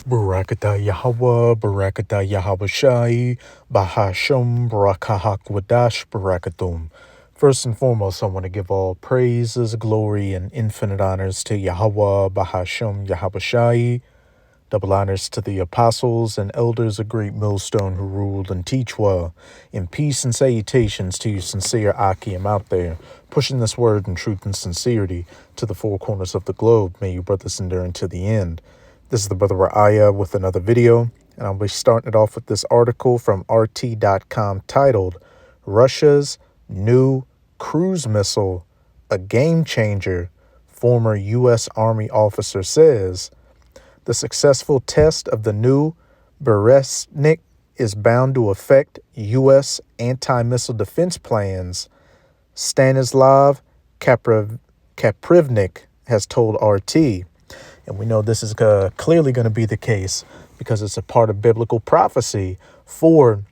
Barakatah Yahweh, Barakatah Yahweh Shai, Bahasham, Barakahak Barakatum. First and foremost, I want to give all praises, glory, and infinite honors to Yahweh, Bahasham, Yahweh Shai. Double honors to the apostles and elders of Great Millstone who ruled and teach well. In peace and salutations to you sincere Akim out there, pushing this word in truth and sincerity to the four corners of the globe. May you brothers endure until the end. This is the Brother Ra'aya with another video, and I'll be starting it off with this article from RT.com titled, Russia's New Cruise Missile, a Game Changer, former U.S. Army officer says. The successful test of the new Beresnik is bound to affect U.S. anti-missile defense plans, Stanislav Kaprivnik has told RT. And we know this is clearly going to be the case because it's a part of biblical prophecy for,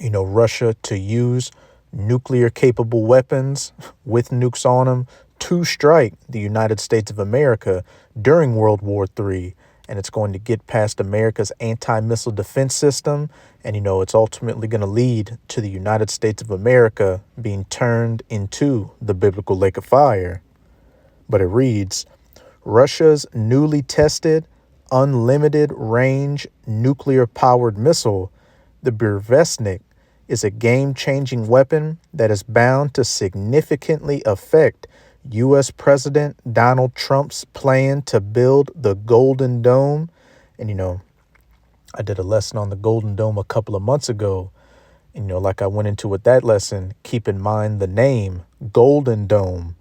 Russia to use nuclear-capable weapons with nukes on them to strike the United States of America during World War III. And it's going to get past America's anti-missile defense system. And, it's ultimately going to lead to the United States of America being turned into the biblical lake of fire. But it reads, Russia's newly tested, unlimited range nuclear-powered missile, the Burevestnik, is a game-changing weapon that is bound to significantly affect U.S. President Donald Trump's plan to build the Golden Dome. And, I did a lesson on the Golden Dome a couple of months ago. And, like I went into with that lesson, keep in mind the name, Golden Dome,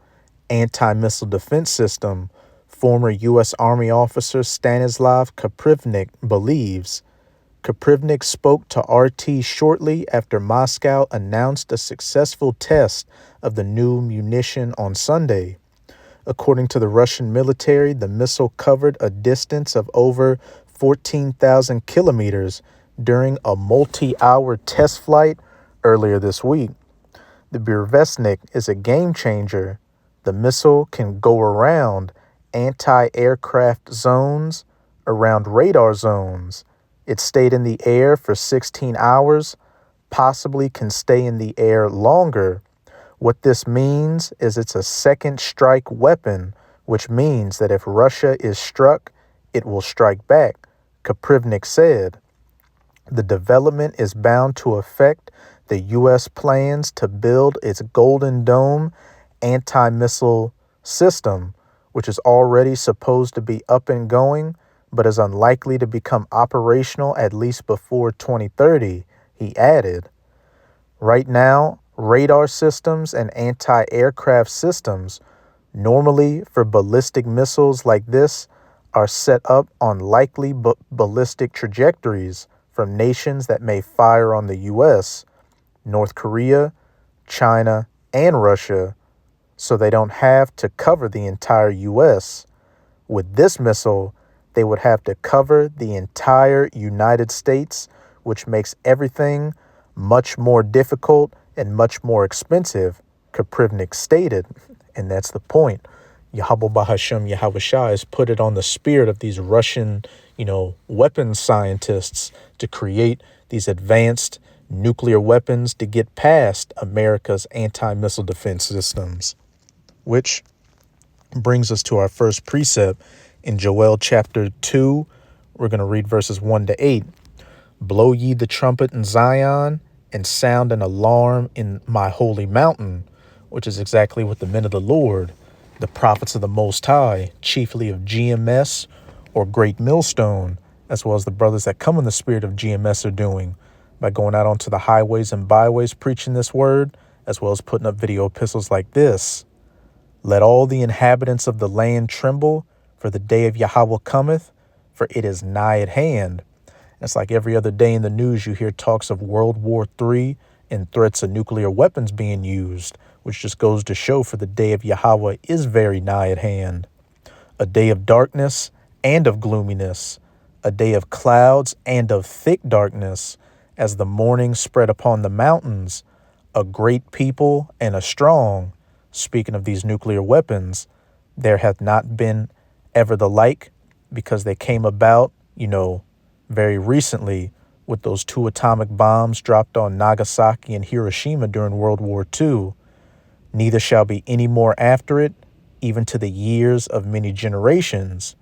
anti-missile defense system. Former U.S. Army officer Stanislav Kaprivnik believes. Kaprivnik spoke to RT shortly after Moscow announced a successful test of the new munition on Sunday. According to the Russian military, the missile covered a distance of over 14,000 kilometers during a multi-hour test flight earlier this week. The Burevestnik is a game changer. The missile can go around anti-aircraft zones, around radar zones. It stayed in the air for 16 hours, possibly can stay in the air longer. What this means is it's a second strike weapon, which means that if Russia is struck, it will strike back, Kaprivnik said. The development is bound to affect the U.S. plans to build its Golden Dome anti-missile system, which is already supposed to be up and going, but is unlikely to become operational at least before 2030, he added. Right now, radar systems and anti-aircraft systems, normally for ballistic missiles like this, are set up on likely ballistic trajectories from nations that may fire on the U.S., North Korea, China, and Russia, so they don't have to cover the entire U.S. With this missile, they would have to cover the entire United States, which makes everything much more difficult and much more expensive, Kaprivnik stated. And that's the point. Yahweh Bahashem Yahweh Shai has put it on the spirit of these Russian, weapons scientists to create these advanced nuclear weapons to get past America's anti-missile defense systems. Which brings us to our first precept in Joel chapter 2. We're going to read verses 1 to 8. Blow ye the trumpet in Zion and sound an alarm in my holy mountain, which is exactly what the men of the Lord, the prophets of the Most High, chiefly of GMS or Great Millstone, as well as the brothers that come in the spirit of GMS are doing by going out onto the highways and byways preaching this word, as well as putting up video epistles like this. Let all the inhabitants of the land tremble, for the day of Yahweh cometh, for it is nigh at hand. It's like every other day in the news you hear talks of World War III and threats of nuclear weapons being used, which just goes to show for the day of Yahweh is very nigh at hand. A day of darkness and of gloominess, a day of clouds and of thick darkness, as the morning spread upon the mountains, a great people and a strong. Speaking of these nuclear weapons, there hath not been ever the like, because they came about very recently with those two atomic bombs dropped on Nagasaki and Hiroshima during World War II. Neither shall be any more after it, even to the years of many generations.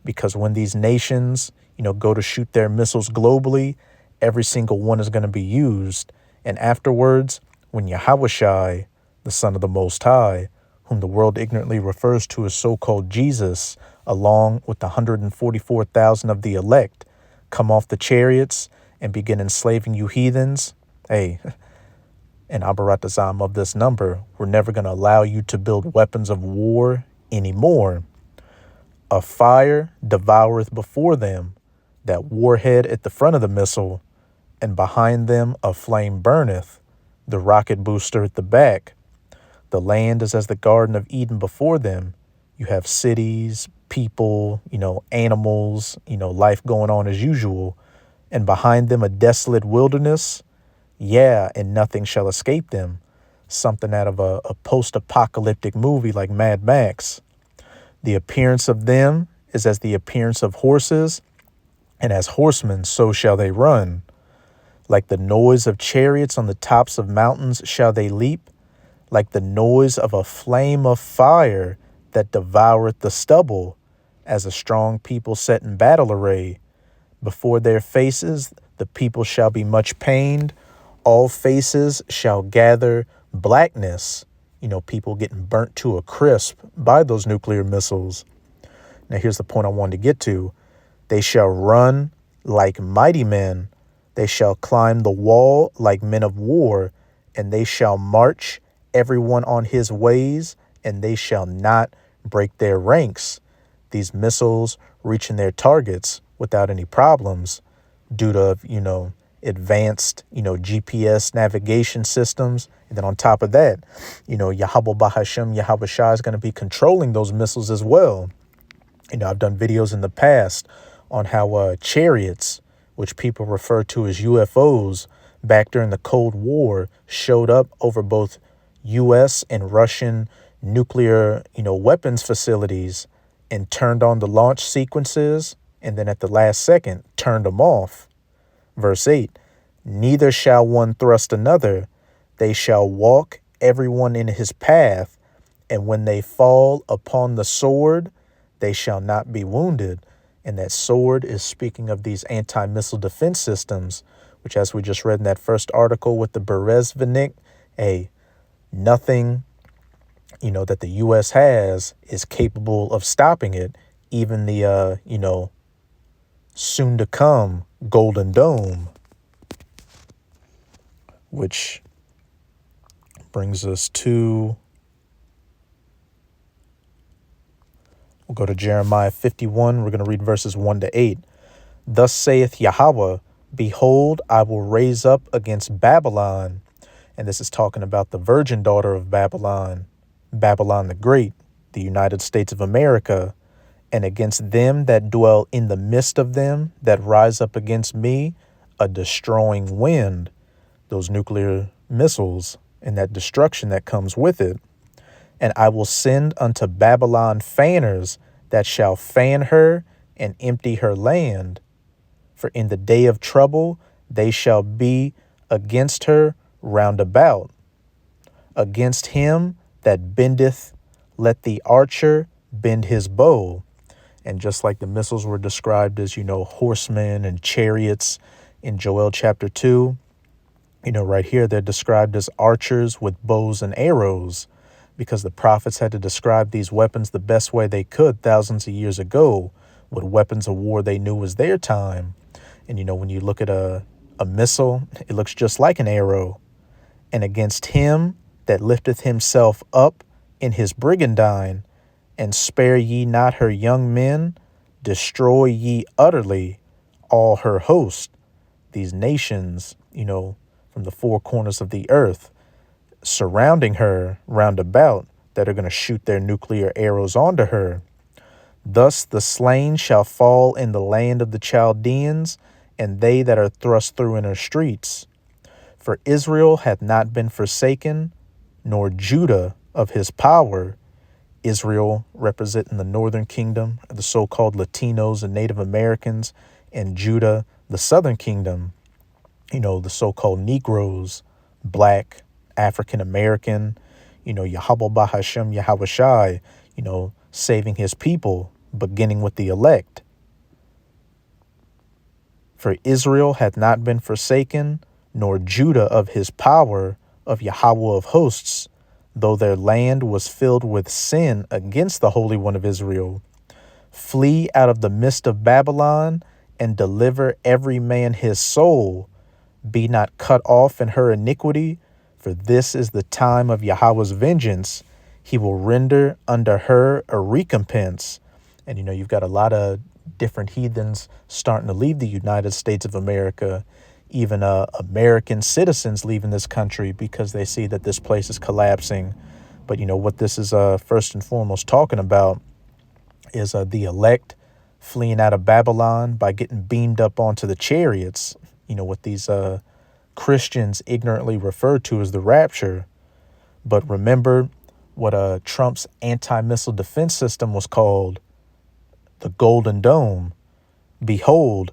Because when these nations, go to shoot their missiles globally, every single one is going to be used. And afterwards, when Yahushai, the Son of the Most High, whom the world ignorantly refers to as so-called Jesus, along with the 144,000 of the elect, come off the chariots and begin enslaving you heathens, hey, and Abaratazam of this number, we're never going to allow you to build weapons of war anymore. A fire devoureth before them, that warhead at the front of the missile, and behind them a flame burneth, the rocket booster at the back. The land is as the Garden of Eden before them. You have cities, people, animals, life going on as usual. And behind them a desolate wilderness. Yeah, and nothing shall escape them. Something out of a post-apocalyptic movie like Mad Max. The appearance of them is as the appearance of horses, and as horsemen so shall they run. Like the noise of chariots on the tops of mountains shall they leap, like the noise of a flame of fire that devoureth the stubble, as a strong people set in battle array. Before their faces the people shall be much pained, all faces shall gather blackness. People getting burnt to a crisp by those nuclear missiles. Now, here's the point I wanted to get to. They shall run like mighty men. They shall climb the wall like men of war, and they shall march everyone on his ways, and they shall not break their ranks. These missiles reaching their targets without any problems due to, advanced, GPS navigation systems. And then on top of that, Yahweh Bahashem, Yahweh Shah is going to be controlling those missiles as well. I've done videos in the past on how chariots, which people refer to as UFOs, back during the Cold War, showed up over both U.S. and Russian nuclear, weapons facilities and turned on the launch sequences, and then at the last second turned them off. Verse 8, neither shall one thrust another. They shall walk everyone in his path, and when they fall upon the sword, they shall not be wounded. And that sword is speaking of these anti-missile defense systems, which, as we just read in that first article with the Berezvnik, nothing, that the U.S. has is capable of stopping it. Even the, soon to come Golden Dome, which brings us to, we'll go to Jeremiah 51. We're going to read verses 1 to 8. Thus saith Yahweh, behold, I will raise up against Babylon. And this is talking about the virgin daughter of Babylon, Babylon the Great, the United States of America, and against them that dwell in the midst of them that rise up against me, a destroying wind, those nuclear missiles and that destruction that comes with it. And I will send unto Babylon fanners that shall fan her and empty her land. For in the day of trouble they shall be against her round about. Against him that bendeth, let the archer bend his bow. And just like the missiles were described as, horsemen and chariots in Joel chapter 2, right here they're described as archers with bows and arrows, because the prophets had to describe these weapons the best way they could thousands of years ago, with weapons of war they knew was their time. And, when you look at a missile, it looks just like an arrow. And against him that lifteth himself up in his brigandine, and spare ye not her young men, destroy ye utterly all her host. These nations, from the four corners of the earth, surrounding her round about, that are going to shoot their nuclear arrows onto her. Thus the slain shall fall in the land of the Chaldeans, and they that are thrust through in her streets. For Israel hath not been forsaken, nor Judah of his power. Israel representing the northern kingdom, the so-called Latinos and Native Americans, and Judah, the southern kingdom, the so-called Negroes, black, African American, Yahweh Bahashem Yahweh Shai, saving his people, beginning with the elect. For Israel hath not been forsaken, nor Judah of his power, of Yahweh of hosts, though their land was filled with sin against the Holy One of Israel. Flee out of the midst of Babylon, and deliver every man his soul. Be not cut off in her iniquity, for this is the time of Yahweh's vengeance. He will render unto her a recompense. And, you've got a lot of different heathens starting to leave the United States of America, even American citizens leaving this country because they see that this place is collapsing. But, what this is first and foremost talking about is the elect fleeing out of Babylon by getting beamed up onto the chariots, what these Christians ignorantly refer to as the rapture. But remember what Trump's anti-missile defense system was called? The Golden Dome. Behold,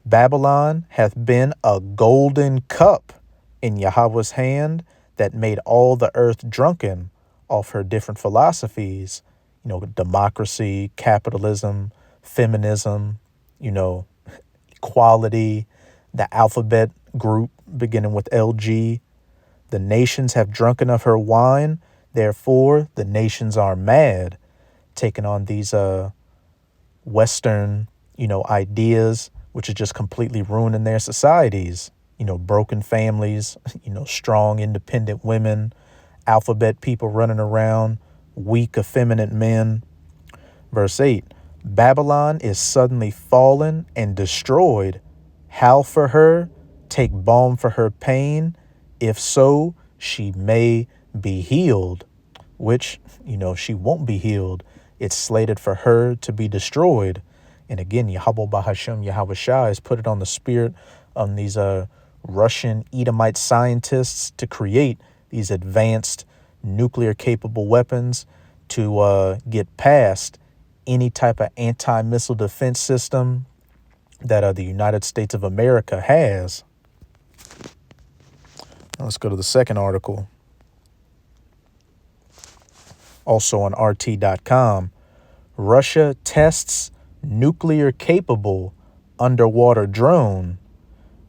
Babylon hath been a golden cup in Yahweh's hand that made all the earth drunken off her different philosophies, democracy, capitalism, feminism, equality, the alphabet group beginning with LG. The nations have drunken of her wine, therefore the nations are mad, taking on these Western, ideas, which is just completely ruining their societies. Broken families, strong, independent women, alphabet people running around, weak, effeminate men. Verse 8, Babylon is suddenly fallen and destroyed. Howl for her, take balm for her pain. If so, she may be healed, which, she won't be healed. It's slated for her to be destroyed. And again, Yahweh Bahashem Yahweh Shai has put it on the spirit of these Russian Edomite scientists to create these advanced nuclear capable weapons to get past any type of anti-missile defense system that the United States of America has. Now let's go to the second article. Also on RT.com, Russia tests nuclear-capable underwater drone.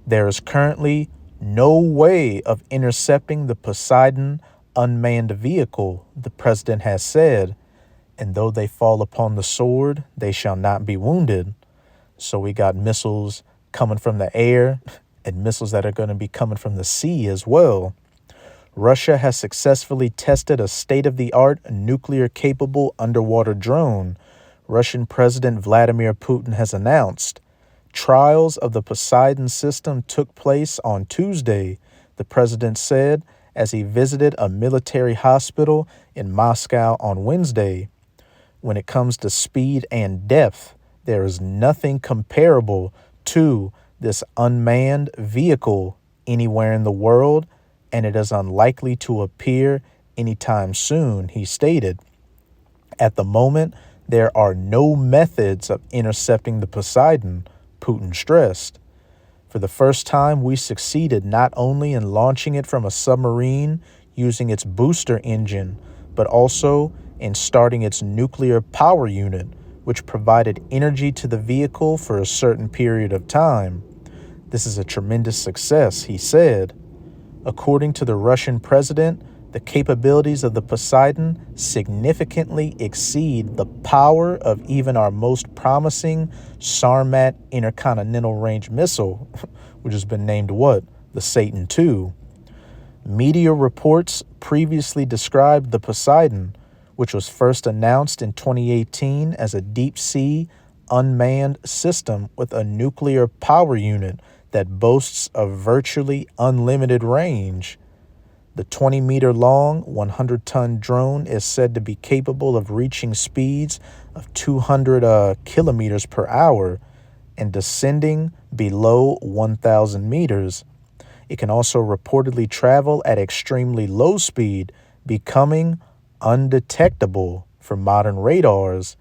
There is currently no way of intercepting the Poseidon unmanned vehicle, the president has said, and though they fall upon the sword, they shall not be wounded. So we got missiles coming from the air and missiles that are going to be coming from the sea as well. Russia has successfully tested a state-of-the-art nuclear-capable underwater drone, Russian President Vladimir Putin has announced. Trials of the Poseidon system took place on Tuesday, the president said, as he visited a military hospital in Moscow on Wednesday. When it comes to speed and depth, there is nothing comparable to this unmanned vehicle anywhere in the world, and it is unlikely to appear anytime soon, he stated. At the moment, there are no methods of intercepting the Poseidon, Putin stressed. For the first time, we succeeded not only in launching it from a submarine using its booster engine, but also in starting its nuclear power unit, which provided energy to the vehicle for a certain period of time. This is a tremendous success, he said. According to the Russian president, the capabilities of the Poseidon significantly exceed the power of even our most promising Sarmat intercontinental range missile, which has been named what? The Satan II. Media reports previously described the Poseidon, which was first announced in 2018 as a deep-sea unmanned system with a nuclear power unit that boasts a virtually unlimited range. The 20-meter-long, 100-ton drone is said to be capable of reaching speeds of 200 kilometers per hour and descending below 1,000 meters. It can also reportedly travel at extremely low speed, becoming undetectable for modern radars.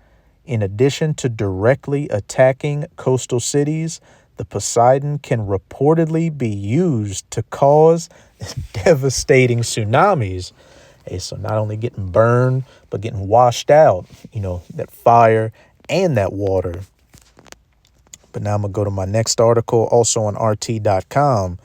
In addition to directly attacking coastal cities, the Poseidon can reportedly be used to cause devastating tsunamis. Hey, so not only getting burned, but getting washed out, that fire and that water. But now I'm going to go to my next article, also on RT.com,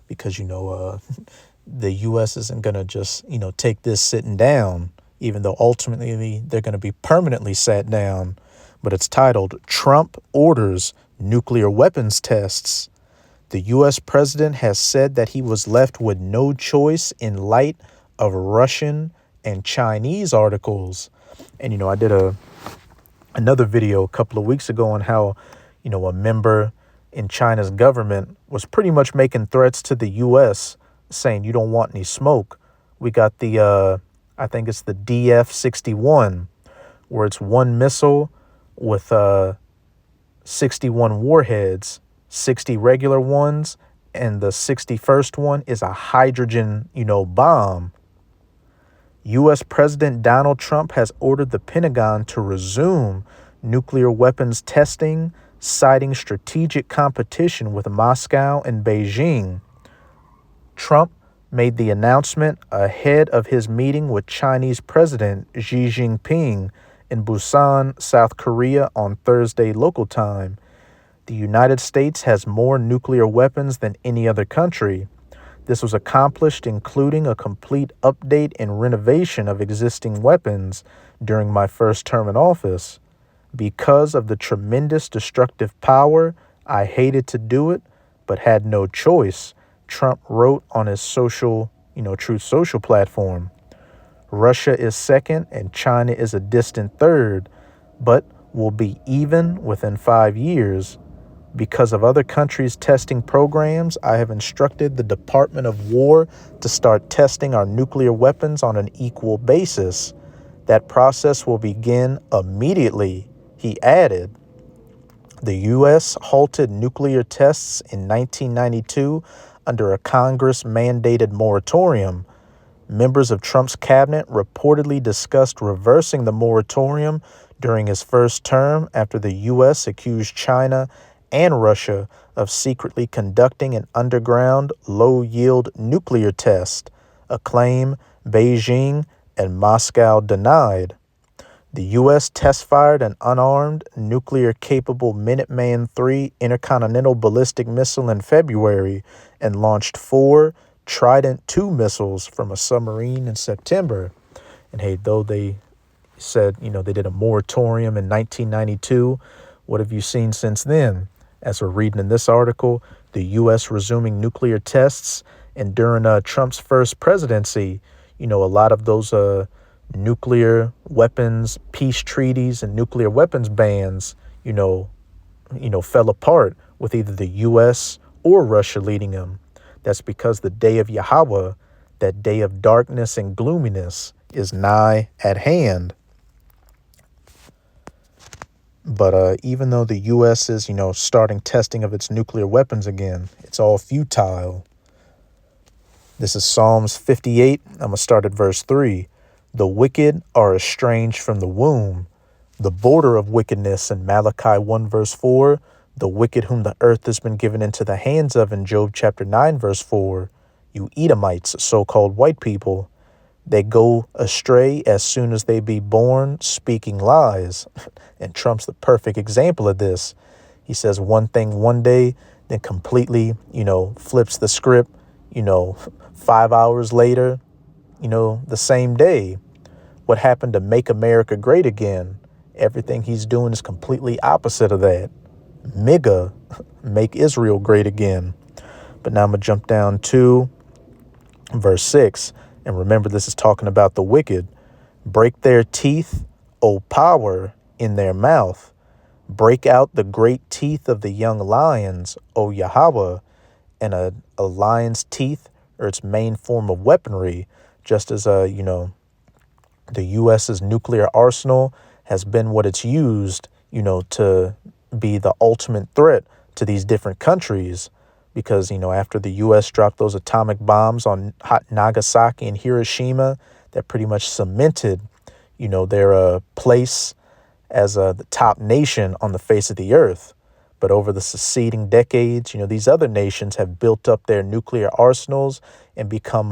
because, the U.S. isn't going to just, take this sitting down, even though ultimately they're going to be permanently sat down. But it's titled, Trump Orders Nuclear Weapons Tests. The U.S. president has said that he was left with no choice in light of Russian and Chinese articles. And, I did another video a couple of weeks ago on how, a member in China's government was pretty much making threats to the U.S., saying you don't want any smoke. We got the, I think it's the DF-61, where it's one missile with 61 warheads, 60 regular ones, and the 61st one is a hydrogen, bomb. U.S. President Donald Trump has ordered the Pentagon to resume nuclear weapons testing, citing strategic competition with Moscow and Beijing. Trump made the announcement ahead of his meeting with Chinese President Xi Jinping in Busan, South Korea on Thursday local time. The United States has more nuclear weapons than any other country. This was accomplished including a complete update and renovation of existing weapons during my first term in office. Because of the tremendous destructive power, I hated to do it, but had no choice, Trump wrote on his Truth Social platform. Russia is second and China is a distant third, but will be even within 5 years. Because of other countries' testing programs, I have instructed the Department of War to start testing our nuclear weapons on an equal basis. That process will begin immediately, he added. The U.S. halted nuclear tests in 1992 under a Congress-mandated moratorium. Members of Trump's cabinet reportedly discussed reversing the moratorium during his first term after the U.S. accused China and Russia of secretly conducting an underground, low-yield nuclear test, a claim Beijing and Moscow denied. The U.S. test-fired an unarmed, nuclear-capable Minuteman III intercontinental ballistic missile in February and launched 4 Trident II missiles from a submarine in September. And hey, though they said, they did a moratorium in 1992, what have you seen since then? As we're reading in this article, the U.S. resuming nuclear tests, and during Trump's first presidency, a lot of those nuclear weapons peace treaties and nuclear weapons bans, fell apart with either the U.S. or Russia leading them. That's because the day of Yahweh, that day of darkness and gloominess, is nigh at hand. But even though the U.S. is, starting testing of its nuclear weapons again, it's all futile. This is Psalms 58. I'm going to start at verse 3. The wicked are estranged from the womb, the border of wickedness in Malachi 1 verse 4, the wicked whom the earth has been given into the hands of in Job chapter 9 verse 4, you Edomites, so-called white people. They go astray as soon as they be born, speaking lies. And Trump's the perfect example of this. He says one thing one day, then completely, flips the script, 5 hours later, the same day. What happened to Make America Great Again? Everything he's doing is completely opposite of that. MIGA, Make Israel Great Again. But now I'm going to jump down to verse 6. And remember, this is talking about the wicked. Break their teeth, O power, in their mouth. Break out the great teeth of the young lions, O Yahweh. And a lion's teeth are its main form of weaponry, just as, the U.S.'s nuclear arsenal has been what it's used, to be the ultimate threat to these different countries. Because, after the U.S. dropped those atomic bombs on Nagasaki and Hiroshima, that pretty much cemented, their place as the top nation on the face of the earth. But over the succeeding decades, these other nations have built up their nuclear arsenals and become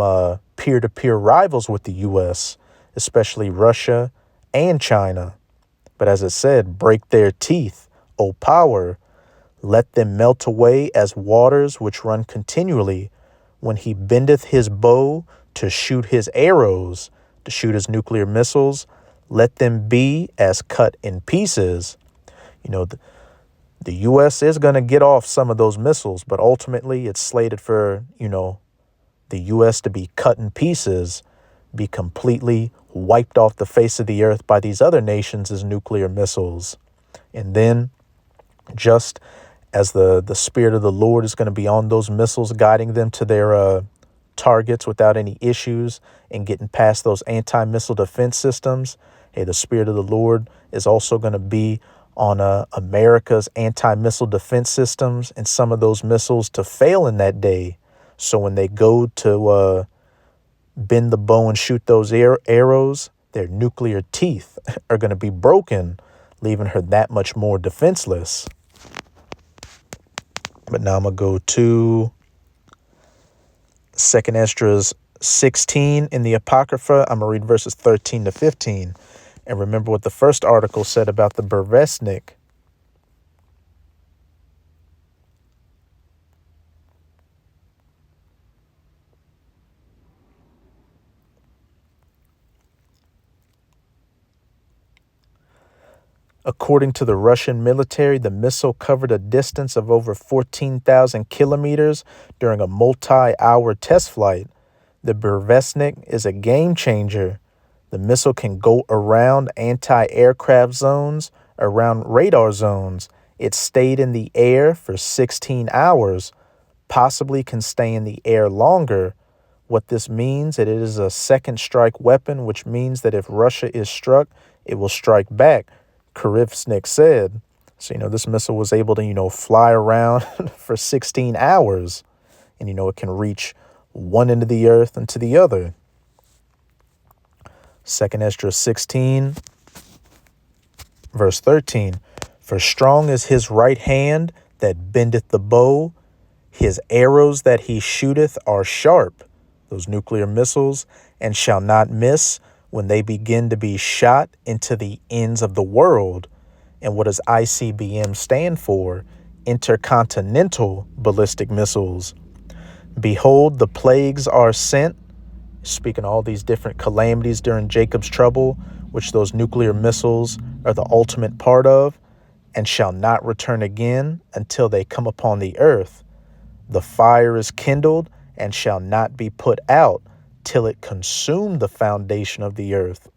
peer-to-peer rivals with the U.S., especially Russia and China. But as it said, break their teeth, O power, let them melt away as waters which run continually, when he bendeth his bow to shoot his arrows, to shoot his nuclear missiles, let them be as cut in pieces. The U.S. is going to get off some of those missiles, but ultimately it's slated for, the U.S. to be cut in pieces, be completely wiped off the face of the earth by these other nations as nuclear missiles. And then, just as the Spirit of the Lord is going to be on those missiles, guiding them to their targets without any issues and getting past those anti-missile defense systems, hey, the Spirit of the Lord is also going to be on America's anti-missile defense systems and some of those missiles to fail in that day. So when they go to bend the bow and shoot those arrows, their nuclear teeth are going to be broken, leaving her that much more defenseless. But now I'm going to go to 2 Esdras 16 in the Apocrypha. I'm going to read verses 13 to 15. And remember what the first article said about the Burevestnik. According to the Russian military, the missile covered a distance of over 14,000 kilometers during a multi-hour test flight. The Burevestnik is a game changer. The missile can go around anti-aircraft zones, around radar zones. It stayed in the air for 16 hours, possibly can stay in the air longer. What this means, that it is a second strike weapon, which means that if Russia is struck, it will strike back, Karivsnik said. So, this missile was able to, fly around for 16 hours. And, it can reach one end of the earth and to the other. 2 Esdras 16, verse 13. For strong is his right hand that bendeth the bow. His arrows that he shooteth are sharp, those nuclear missiles, and shall not miss when they begin to be shot into the ends of the world. And what does ICBM stand for? Intercontinental ballistic missiles. Behold, the plagues are sent, speaking of all these different calamities during Jacob's trouble, which those nuclear missiles are the ultimate part of, and shall not return again until they come upon the earth. The fire is kindled and shall not be put out till it consume the foundation of the earth.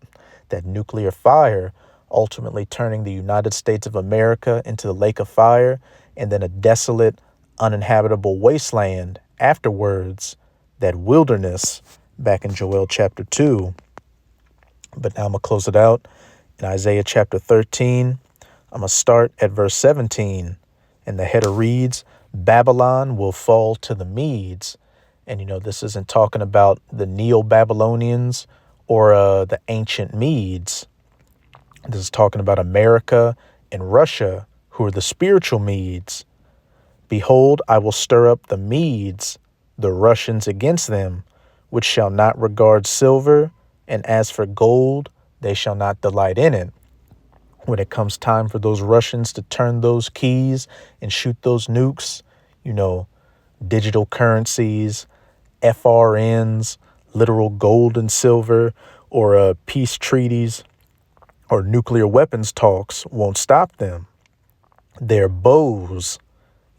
That nuclear fire ultimately turning the United States of America into the lake of fire and then a desolate, uninhabitable wasteland afterwards, that wilderness back in Joel chapter 2. But now I'm going to close it out in Isaiah chapter 13. I'm going to start at verse 17. And the header reads, Babylon will fall to the Medes. And, this isn't talking about the Neo-Babylonians or the ancient Medes. This is talking about America and Russia, who are the spiritual Medes. Behold, I will stir up the Medes, the Russians against them, which shall not regard silver, and as for gold, they shall not delight in it. When it comes time for those Russians to turn those keys and shoot those nukes, digital currencies, FRNs, literal gold and silver, or peace treaties, or nuclear weapons talks won't stop them. Their bows,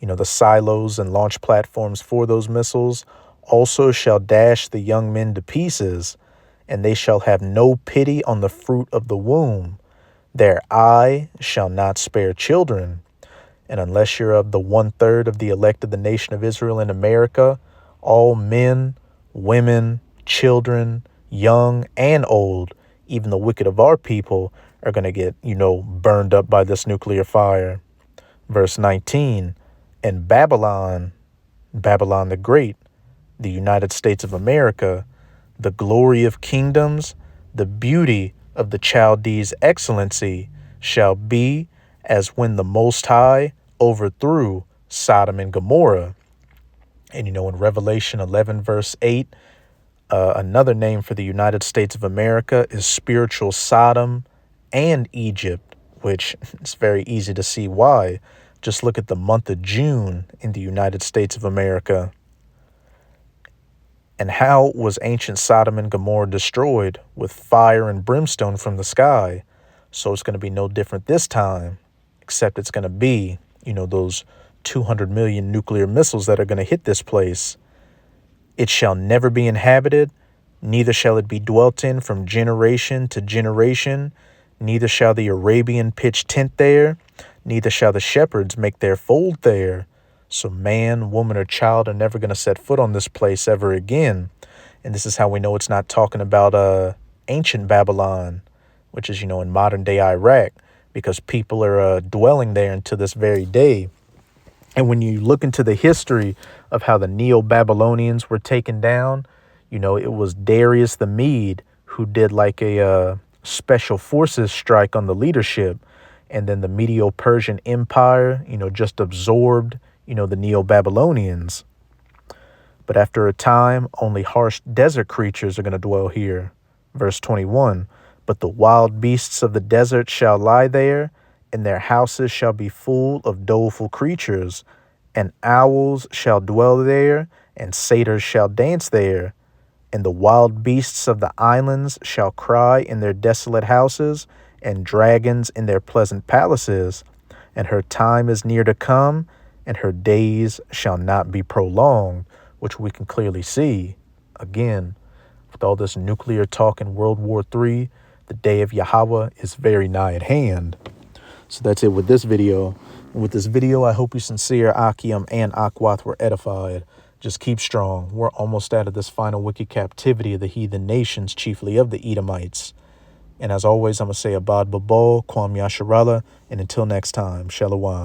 the silos and launch platforms for those missiles, also shall dash the young men to pieces, and they shall have no pity on the fruit of the womb. Their eye shall not spare children. And unless you're of the 1/3 of the elect of the nation of Israel in America, all men, women, children, young and old, even the wicked of our people, are going to get, burned up by this nuclear fire. Verse 19, and Babylon, Babylon the Great, the United States of America, the glory of kingdoms, the beauty of the Chaldees' excellency, shall be as when the Most High overthrew Sodom and Gomorrah. And, in Revelation 11, verse 8, another name for the United States of America is spiritual Sodom and Egypt, which it's very easy to see why. Just look at the month of June in the United States of America. And how was ancient Sodom and Gomorrah destroyed? With fire and brimstone from the sky. So it's going to be no different this time, except it's going to be, those 200 million nuclear missiles that are going to hit this place. It shall never be inhabited, neither shall it be dwelt in from generation to generation, neither shall the Arabian pitch tent there, neither shall the shepherds make their fold there. So man, woman, or child are never going to set foot on this place ever again. And this is how we know it's not talking about ancient Babylon, which is, in modern day Iraq, because people are dwelling there until this very day. And when you look into the history of how the Neo-Babylonians were taken down, it was Darius the Mede who did like a special forces strike on the leadership. And then the Medo-Persian Empire, just absorbed, the Neo-Babylonians. But after a time, only harsh desert creatures are going to dwell here. Verse 21, but the wild beasts of the desert shall lie there, and their houses shall be full of doleful creatures, and owls shall dwell there, and satyrs shall dance there, and the wild beasts of the islands shall cry in their desolate houses, and dragons in their pleasant palaces. And her time is near to come, and her days shall not be prolonged, which we can clearly see. Again, with all this nuclear talk in World War III, the day of Yahweh is very nigh at hand. So that's it with this video. And with this video, I hope you sincere, Akim and Akwath were edified. Just keep strong. We're almost out of this final wicked captivity of the heathen nations, chiefly of the Edomites. And as always, I'm going to say Abad Babal, Kwam Yasharallah, and until next time, Shalom.